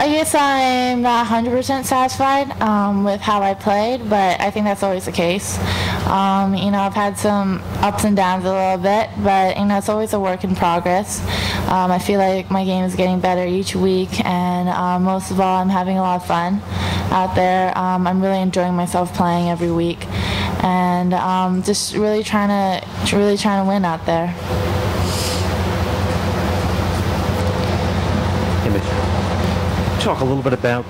I guess I'm not 100% satisfied with how I played, but I think that's always the case. I've had some ups and downs a little bit, but it's always a work in progress. I feel like my game is getting better each week, and most of all, I'm having a lot of fun out there. I'm really enjoying myself playing every week, and just really trying to win out there. Talk a little bit about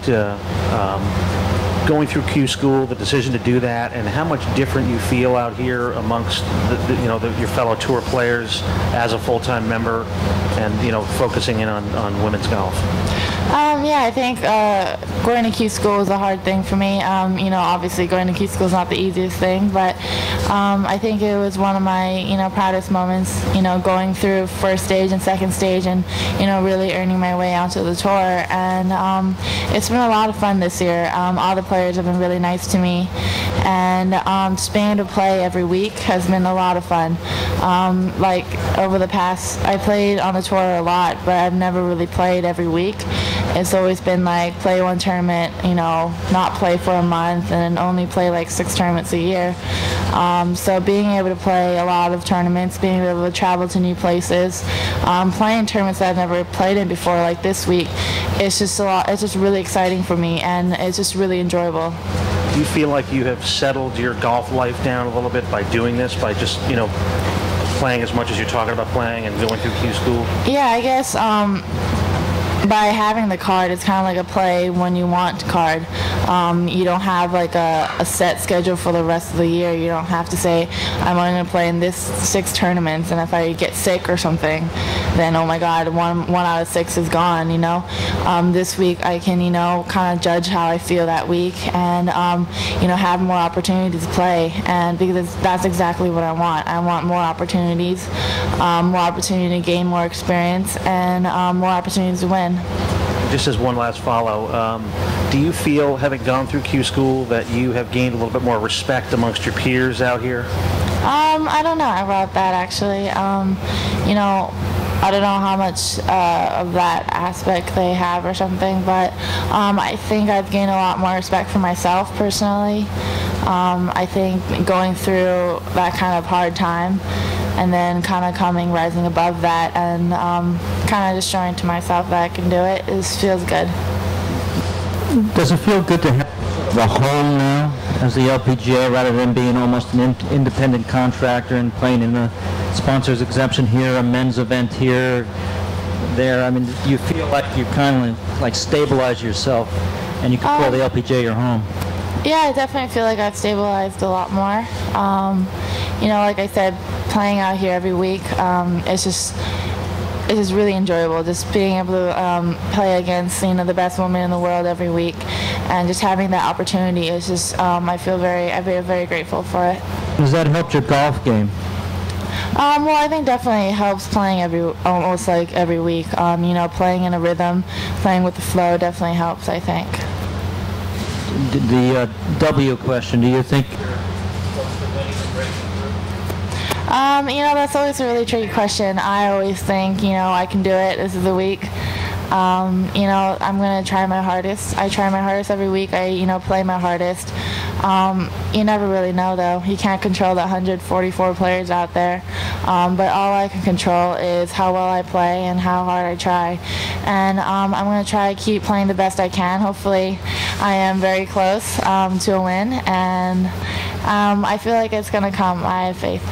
going through Q School, the decision to do that, and how much different you feel out here amongst your fellow tour players as a full-time member, and focusing in on women's golf. Yeah, I think going to Q School was a hard thing for me. Obviously going to Q School is not the easiest thing, but I think it was one of my proudest moments. Going through first stage and second stage, and really earning my way onto the tour. And it's been a lot of fun this year. All the players have been really nice to me, and just being able to play every week has been a lot of fun. Like over the past, I played on the tour a lot, but I've never really played every week. It's always been like play one tournament, not play for a month, and only play like 6 tournaments a year. So being able to play a lot of tournaments, being able to travel to new places, playing tournaments that I've never played in before, like this week, it's just a lot. It's just really exciting for me, and it's just really enjoyable. Do you feel like you have settled your golf life down a little bit by doing this, by just playing as much as you're talking about playing and going through Q School? Yeah, I guess by having the card, it's kind of like a play when you want card. You don't have like a set schedule for the rest of the year. You don't have to say, I'm only going to play in this 6 tournaments, and if I get sick or something, then oh my God, one out of 6 is gone. This week I can kind of judge how I feel that week, and have more opportunities to play, and because that's exactly what I want. I want more opportunities, more opportunity to gain more experience, and more opportunities to win. Just as one last follow, do you feel, having gone through Q School, that you have gained a little bit more respect amongst your peers out here? I don't know about that, actually. I don't know how much of that aspect they have or something, but I think I've gained a lot more respect for myself personally. I think going through that kind of hard time, and then kind of rising above that, and kind of just showing to myself that I can do it, feels good. Does it feel good to have the home now as the LPGA, rather than being almost an independent contractor and playing in a sponsor's exemption here, a men's event here, there? I mean, do you feel like you kind of like stabilize yourself and you can call the LPGA your home? Yeah, I definitely feel like I've stabilized a lot more. Like I said, playing out here every week, it's just really enjoyable. Just being able to play against the best women in the world every week, and just having that opportunity is just I feel very grateful for it. Has that helped your golf game? Well, I think definitely it helps playing almost like every week. Playing in a rhythm, playing with the flow definitely helps, I think. The W question, do you think? That's always a really tricky question. I always think, I can do it. This is the week. I'm going to try my hardest. I try my hardest every week. I, play my hardest. You never really know, though. You can't control the 144 players out there. But all I can control is how well I play and how hard I try. And I'm going to try to keep playing the best I can. Hopefully, I am very close to a win. And I feel like it's going to come. I have faith.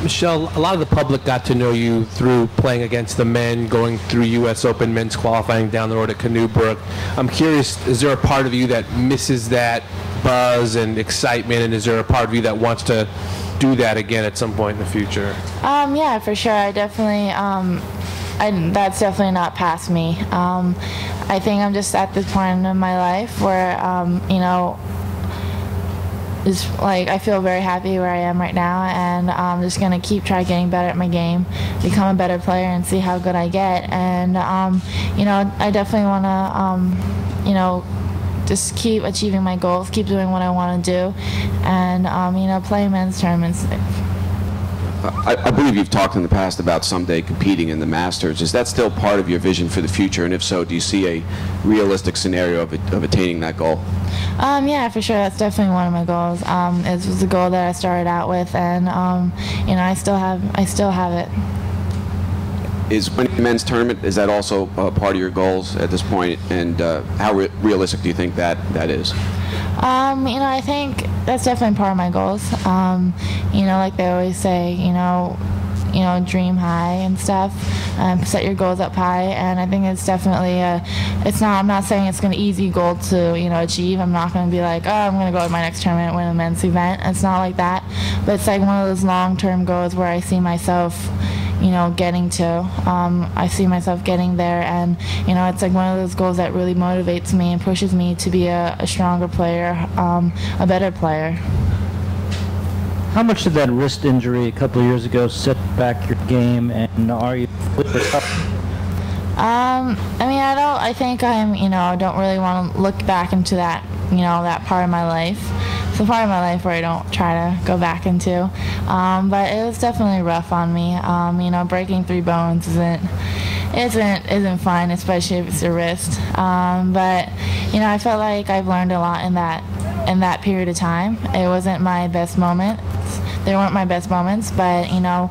Michelle, a lot of the public got to know you through playing against the men, going through U.S. Open men's qualifying down the road at Canoe Brook. I'm curious, is there a part of you that misses that buzz and excitement, and is there a part of you that wants to do that again at some point in the future? Yeah, for sure. I definitely, that's definitely not past me. I think I'm just at this point in my life where, I feel very happy where I am right now, and I'm just going to try getting better at my game, become a better player, and see how good I get. And, I definitely want to, just keep achieving my goals, keep doing what I want to do, and, play men's tournaments. I believe you've talked in the past about someday competing in the Masters. Is that still part of your vision for the future? And if so, do you see a realistic scenario of attaining that goal? Yeah, for sure. That's definitely one of my goals. It was a goal that I started out with, and you know, I still have it. Is winning the men's tournament, is that also part of your goals at this point? And how realistic do you think that is? You know, I think that's definitely part of my goals. You know, like they always say, you know, dream high and stuff. Set your goals up high, and I think it's definitely I'm not saying it's an easy goal to, you know, achieve. I'm not going to be like, oh, I'm going to go to my next tournament, win a men's event. It's not like that. But it's like one of those long-term goals where I see myself, you know, getting to. I see myself getting there, and, you know, it's like one of those goals that really motivates me and pushes me to be a stronger player, a better player. How much did that wrist injury a couple of years ago set back your game, and are you fully recovered? I mean, I think you know, I don't really want to look back into that, you know, that part of my life. It's a part of my life where I don't try to go back into. But it was definitely rough on me. You know, breaking 3 bones isn't fun, especially if it's your wrist. But, you know, I felt like I've learned a lot in that period of time. It wasn't my best moment. They weren't my best moments, but, you know,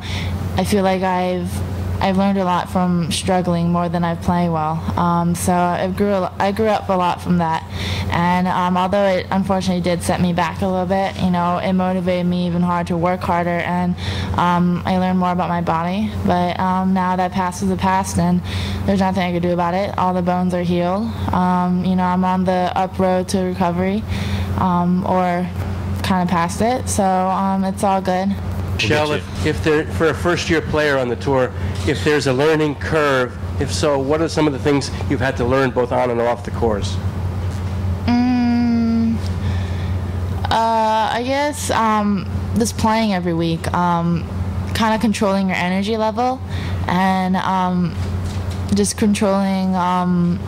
I feel like I've learned a lot from struggling more than I've played well. So I grew up a lot from that. And although it unfortunately did set me back a little bit, you know, it motivated me even hard to work harder, and I learned more about my body. But now that past is the past, and there's nothing I could do about it. All the bones are healed. You know, I'm on the up road to recovery, or kind of past it. So it's all good. Michelle, if there, for a first-year player on the tour, if there's a learning curve, if so, what are some of the things you've had to learn both on and off the course? I guess just playing every week, kind of controlling your energy level, and just controlling,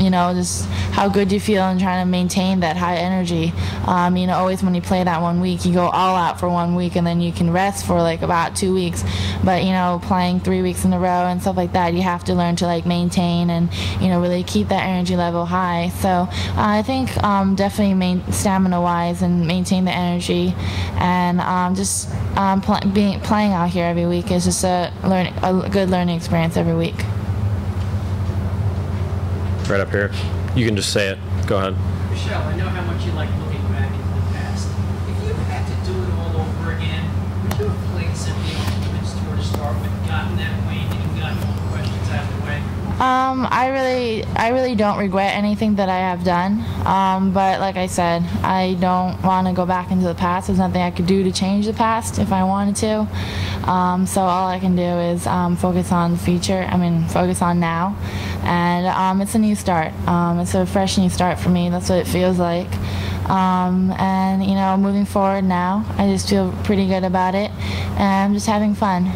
you know, just how good you feel and trying to maintain that high energy. You know, always when you play that 1 week, you go all out for 1 week, and then you can rest for like about 2 weeks. But, you know, playing 3 weeks in a row and stuff like that, you have to learn to like maintain and, you know, really keep that energy level high. So I think definitely stamina-wise and maintain the energy, and just playing out here every week is just a good learning experience every week. Right up here. You can just say it. Go ahead. Michelle, I know how much you like looking back into the past. If you had to do it all over again, would you have played simply on the Women's Tour to start with, gotten that way, and gotten all the questions out of the way? I really don't regret anything that I have done. But like I said, I don't want to go back into the past. There's nothing I could do to change the past if I wanted to. So all I can do is focus on the future. I mean, focus on now. And it's a new start. It's a fresh new start for me. That's what it feels like. And, you know, moving forward now, I just feel pretty good about it. And I'm just having fun.